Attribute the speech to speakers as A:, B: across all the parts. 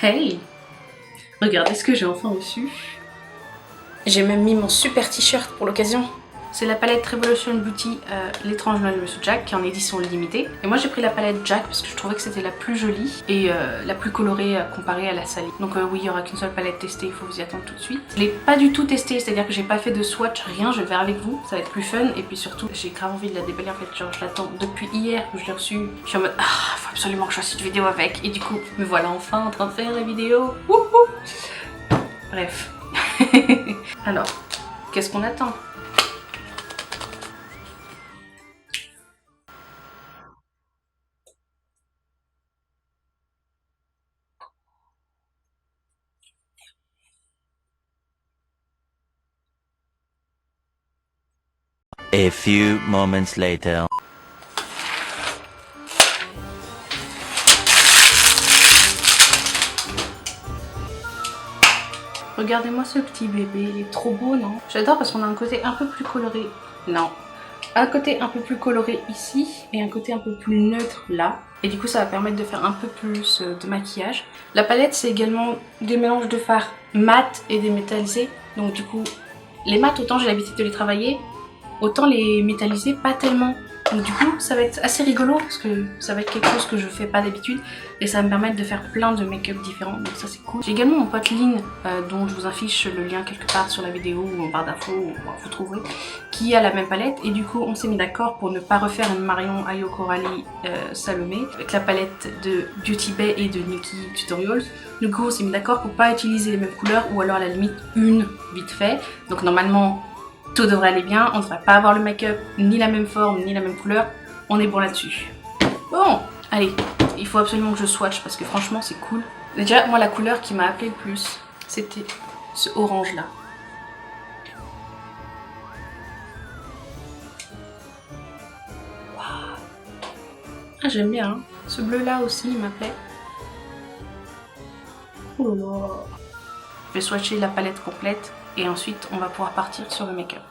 A: Hey! Regardez ce que j'ai enfin reçu. J'ai même mis mon super t-shirt pour l'occasion. C'est la palette Revolution Beauty l'étrange Noël de Monsieur Jack qui est en édition limitée. Et moi j'ai pris la palette Jack parce que je trouvais que c'était la plus jolie et la plus colorée comparée à la Sally. Donc oui, il n'y aura qu'une seule palette testée, il faut vous y attendre tout de suite. Je l'ai pas du tout testée, c'est-à-dire que j'ai pas fait de swatch, rien, je vais le faire avec vous, ça va être plus fun. Et puis surtout, j'ai grave envie de la déballer en fait, genre je l'attends depuis hier que je l'ai reçue. Je suis en mode, ah, faut absolument que je fasse une vidéo avec. Et du coup, me voilà enfin en train de faire la vidéo. Wouhou. Bref. Alors, qu'est-ce qu'on attend?
B: A few moments later.
A: Regardez-moi ce petit bébé, il est trop beau, non? J'adore parce qu'on a un côté un peu plus coloré. Non. Un côté un peu plus coloré ici et un côté un peu plus neutre là. Et du coup ça va permettre de faire un peu plus de maquillage. La palette c'est également des mélanges de fard mat et des métallisés. Donc du coup les mats autant j'ai l'habitude de les travailler, autant les métallisés pas tellement. Donc du coup ça va être assez rigolo parce que ça va être quelque chose que je fais pas d'habitude et ça va me permettre de faire plein de make-up différents, donc ça c'est cool. J'ai également mon pote Lynn dont je vous affiche le lien quelque part sur la vidéo ou en barre d'infos, vous trouverez, qui a la même palette et du coup on s'est mis d'accord pour ne pas refaire une Marion Ayo Coralie Salomé avec la palette de Beauty Bay et de Nikki Tutorials. Du coup on s'est mis d'accord pour pas utiliser les mêmes couleurs ou alors à la limite une vite fait. Donc normalement tout devrait aller bien, on ne devrait pas avoir le make-up, ni la même forme, ni la même couleur. On est bon là-dessus. Bon, allez, il faut absolument que je swatch parce que franchement c'est cool. Déjà, moi la couleur qui m'a appelé le plus, c'était ce orange là. Wow. Ah, j'aime bien, hein. Ce bleu là aussi il m'appelait. Oh là là. Je vais swatcher la palette complète et ensuite on va pouvoir partir sur le make-up.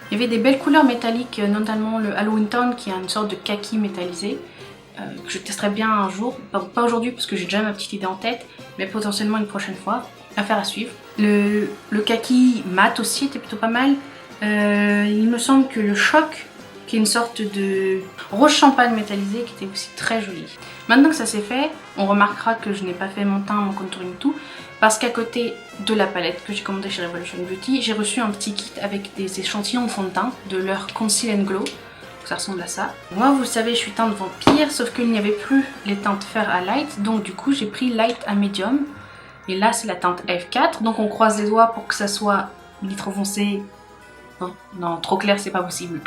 A: Il y avait des belles couleurs métalliques, notamment le Halloween Town qui a une sorte de kaki métallisé que je testerai bien un jour, pas aujourd'hui parce que j'ai déjà ma petite idée en tête, mais potentiellement une prochaine fois, affaire à suivre. Le kaki mat aussi était plutôt pas mal. Il me semble que le choc, qui est une sorte de rose champagne métallisé, qui était aussi très joli. Maintenant que ça c'est fait, on remarquera que je n'ai pas fait mon teint, mon contouring tout, parce qu'à côté de la palette que j'ai commandée chez Revolution Beauty, j'ai reçu un petit kit avec des échantillons de fond de teint de leur Conceal and Glow. Ça ressemble à ça. Moi vous le savez, je suis teinte vampire, sauf qu'il n'y avait plus les teintes fer à light, donc du coup j'ai pris light à medium. Et là c'est la teinte F4, donc on croise les doigts pour que ça soit ni trop foncé. Non, trop clair c'est pas possible.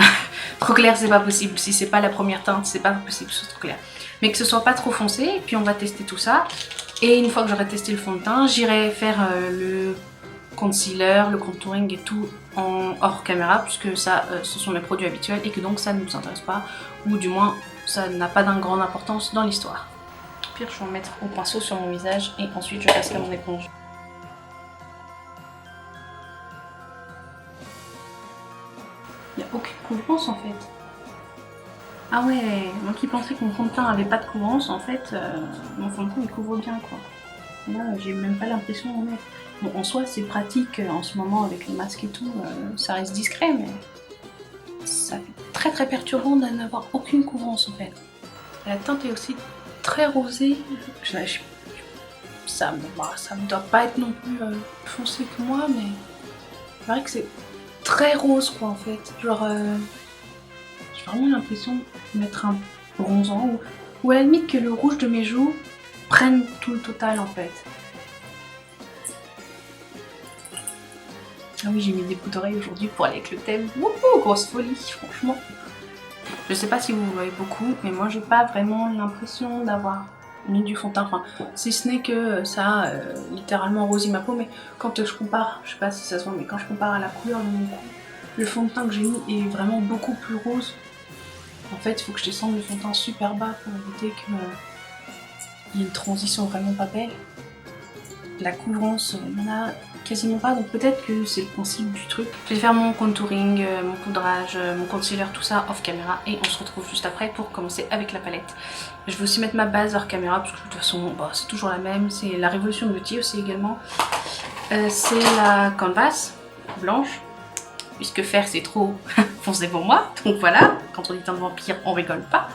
A: Trop clair c'est pas possible. Si c'est pas la première teinte, c'est pas possible que ce soit trop clair. Mais que ce soit pas trop foncé, et puis on va tester tout ça. Et une fois que j'aurai testé le fond de teint, j'irai faire le concealer, le contouring et tout en hors caméra, puisque ça, ce sont mes produits habituels et que donc ça ne nous intéresse pas, ou du moins ça n'a pas d'une grande importance dans l'histoire. Au pire, je vais en mettre au pinceau sur mon visage et ensuite je passerai mon éponge. Il n'y a aucune couvrance en fait. Ah ouais, moi qui pensais que mon fond de teint avait pas de couvrance, en fait, mon fond de teint il couvre bien quoi. Là, j'ai même pas l'impression d'en mettre. Bon, en soi, c'est pratique en ce moment avec les masques et tout, ça reste discret, mais ça fait très perturbant de n'avoir aucune couvrance en fait. La teinte est aussi très rosée. Ça me doit pas être non plus foncé que moi, mais c'est vrai que c'est très rose quoi en fait. Genre, j'ai vraiment l'impression de mettre un bronzant ou à la limite que le rouge de mes joues prenne tout le total en fait. Ah oui, j'ai mis des boucles d'oreilles aujourd'hui pour aller avec le thème. Wouhou, grosse folie, franchement. Je sais pas si vous voyez beaucoup, mais moi j'ai pas vraiment l'impression d'avoir mis du fond de teint. Enfin, si ce n'est que ça a littéralement rosé ma peau, mais quand je compare, je sais pas si ça se voit, mais quand je compare à la couleur de mon cou, le fond de teint que j'ai mis est vraiment beaucoup plus rose. En fait, il faut que je descende le fond de teint super bas pour éviter qu'il y ait une transition vraiment pas belle. La couvrance, il y en a quasiment pas, donc peut-être que c'est le principe du truc. Je vais faire mon contouring, mon poudrage, mon concealer, tout ça off caméra et on se retrouve juste après pour commencer avec la palette. Je vais aussi mettre ma base hors caméra parce que de toute façon bah, c'est toujours la même, c'est la Révolution Beauty aussi également. C'est la Canvas blanche, puisque faire c'est trop foncé pour moi, donc voilà, quand on dit teint de vampire on rigole pas.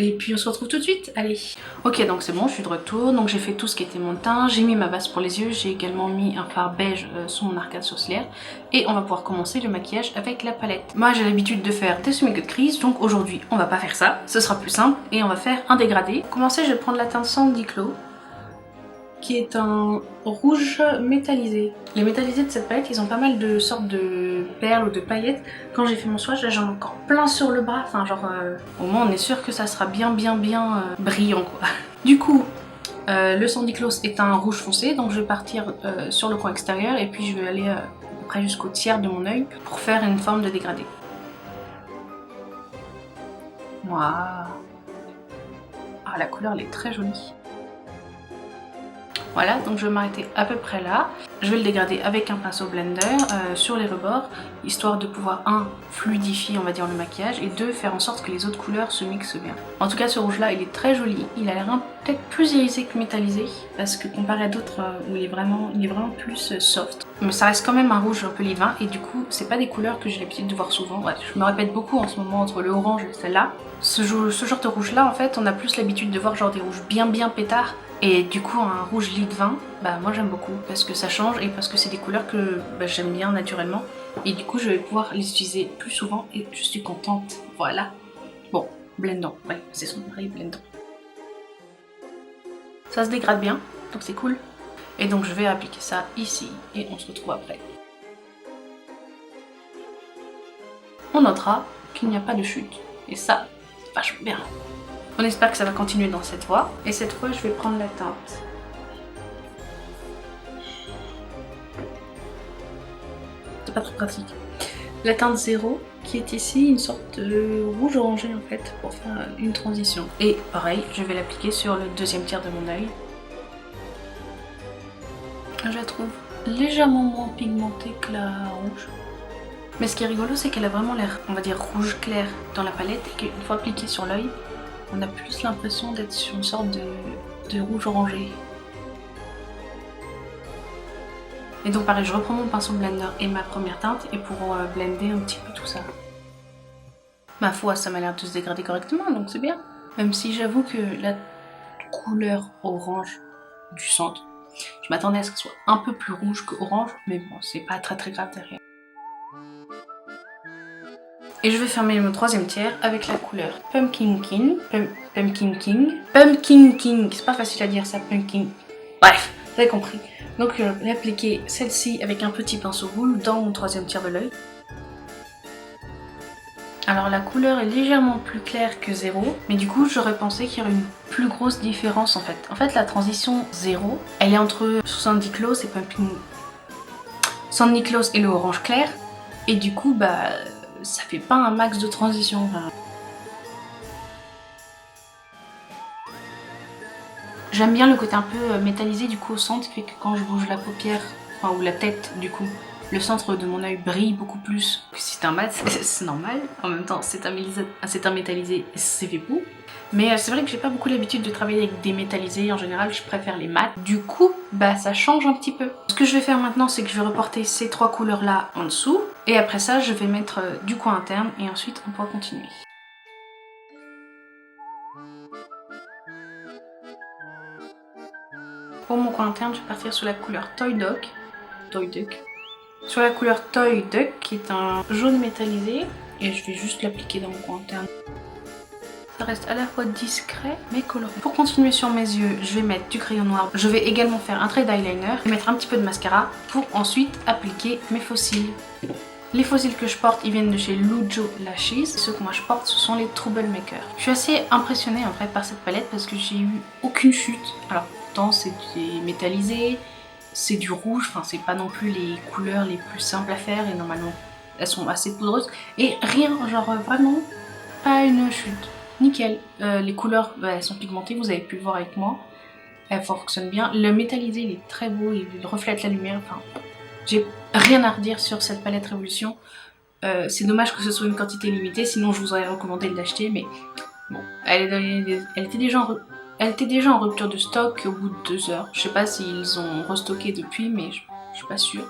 A: Et puis on se retrouve tout de suite, allez. Ok, donc c'est bon, je suis de retour, donc j'ai fait tout ce qui était mon teint, j'ai mis ma base pour les yeux, j'ai également mis un fard beige sous mon arcade sourcilière, et on va pouvoir commencer le maquillage avec la palette. Moi j'ai l'habitude de faire des semi-queues de crise, donc aujourd'hui on va pas faire ça, ce sera plus simple, et on va faire un dégradé. Pour commencer, je vais prendre la teinte Sandy Clos, qui est un rouge métallisé. Les métallisés de cette palette, ils ont pas mal de sortes de perles ou de paillettes. Quand j'ai fait mon swatch, là j'en ai encore plein sur le bras, enfin genre au moins on est sûr que ça sera bien brillant quoi. Du coup, le Sandy Close est un rouge foncé, donc je vais partir sur le coin extérieur et puis je vais aller à peu près jusqu'au tiers de mon œil pour faire une forme de dégradé. Waouh. Ah, la couleur elle est très jolie. Voilà, donc je vais m'arrêter à peu près là. Je vais le dégrader avec un pinceau blender sur les rebords, histoire de pouvoir 1. Fluidifier on va dire le maquillage, et 2. Faire en sorte que les autres couleurs se mixent bien. En tout cas ce rouge là il est très joli, il a l'air peut-être plus irisé que métallisé, parce que comparé à d'autres où il est vraiment plus soft. Mais ça reste quand même un rouge un peu livin, et du coup c'est pas des couleurs que j'ai l'habitude de voir souvent. Ouais, je me répète beaucoup en ce moment entre le orange et celle-là. Ce genre de rouge là en fait on a plus l'habitude de voir genre des rouges bien pétards. Et du coup un rouge lit de vin, bah moi j'aime beaucoup parce que ça change et parce que c'est des couleurs que bah, j'aime bien naturellement. Et du coup je vais pouvoir les utiliser plus souvent et je suis contente, voilà. Bon, blendant, ouais c'est son pareil, blendant. Ça se dégrade bien, donc c'est cool. Et donc je vais appliquer ça ici et on se retrouve après. On notera qu'il n'y a pas de chute et ça, c'est vachement bien. On espère que ça va continuer dans cette voie. Et cette fois, je vais prendre la teinte. C'est pas très pratique. La teinte 0, qui est ici une sorte de rouge orangé en fait, pour faire une transition. Et pareil, je vais l'appliquer sur le deuxième tiers de mon œil. Je la trouve légèrement moins pigmentée que la rouge. Mais ce qui est rigolo, c'est qu'elle a vraiment l'air, on va dire, rouge clair dans la palette, et qu'une fois appliquée sur l'œil, on a plus l'impression d'être sur une sorte de rouge orangé. Et donc pareil, je reprends mon pinceau blender et ma première teinte et pour blender un petit peu tout ça. Ma foi, ça m'a l'air de se dégrader correctement, donc c'est bien. Même si j'avoue que la couleur orange du centre, je m'attendais à ce qu'elle soit un peu plus rouge que orange, mais bon, c'est pas très grave derrière. Et je vais fermer mon troisième tiers avec la couleur Pumpkin King. Pumpkin King, c'est pas facile à dire ça, Pumpkin. Bref, vous avez compris. Donc je vais appliquer celle-ci avec un petit pinceau boule dans mon troisième tiers de l'œil. Alors la couleur est légèrement plus claire que 0, mais du coup j'aurais pensé qu'il y aurait une plus grosse différence en fait. En fait la transition 0, elle est entre Sandy Close et Pumpkin... Sandy Close et le orange clair, et du coup bah... ça fait pas un max de transition. Enfin. J'aime bien le côté un peu métallisé du coup au centre, qui fait que quand je bouge la paupière, enfin ou la tête du coup, le centre de mon œil brille beaucoup plus que si c'est un mat, c'est normal. En même temps c'est un métallisé, c'est fait pour. Mais c'est vrai que j'ai pas beaucoup l'habitude de travailler avec des métallisés, en général je préfère les mats. Du coup, bah ça change un petit peu. Ce que je vais faire maintenant, c'est que je vais reporter ces trois couleurs là en dessous. Et après ça, je vais mettre du coin interne et ensuite on pourra continuer. Pour mon coin interne, je vais partir sur la couleur Toy Duck. Sur la couleur Toy Duck, qui est un jaune métallisé. Et je vais juste l'appliquer dans mon coin interne. Ça reste à la fois discret mais coloré. Pour continuer sur mes yeux, je vais mettre du crayon noir. Je vais également faire un trait d'eyeliner et mettre un petit peu de mascara pour ensuite appliquer mes faux cils. Les faux cils que je porte, ils viennent de chez Lujo Lashes. Ceux que moi je porte, ce sont les Troublemaker. Je suis assez impressionnée en fait par cette palette parce que j'ai eu aucune chute. Alors pourtant c'est métallisé, c'est du rouge, enfin c'est pas non plus les couleurs les plus simples à faire et normalement elles sont assez poudreuses. Et rien, genre vraiment pas une chute. Nickel. Les couleurs, bah, elles sont pigmentées, vous avez pu le voir avec moi. Elle fonctionne bien. Le métallisé, il est très beau, il reflète la lumière. Enfin, j'ai rien à redire sur cette palette Révolution. C'est dommage que ce soit une quantité limitée, sinon je vous aurais recommandé de l'acheter, mais bon, elle était déjà en rupture de stock au bout de 2 heures. Je sais pas s'ils ont restocké depuis, mais je suis pas sûre.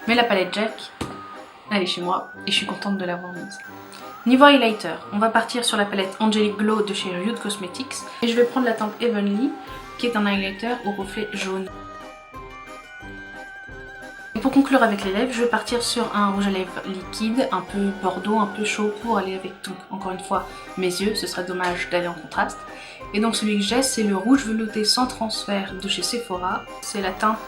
A: Mais la palette Jack, elle est chez moi et je suis contente de l'avoir mise. Niveau highlighter, on va partir sur la palette Angelic Glow de chez Rude Cosmetics et je vais prendre la teinte Heavenly qui est un highlighter au reflet jaune. Et pour conclure avec les lèvres, je vais partir sur un rouge à lèvres liquide, un peu bordeaux, un peu chaud pour aller avec, donc, encore une fois, mes yeux. Ce serait dommage d'aller en contraste. Et donc celui que j'ai, c'est le rouge velouté sans transfert de chez Sephora. C'est la teinte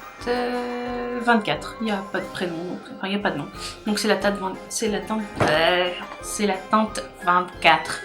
A: 24. Il n'y a pas de prénom, enfin il n'y a pas de nom. Donc c'est la teinte 24.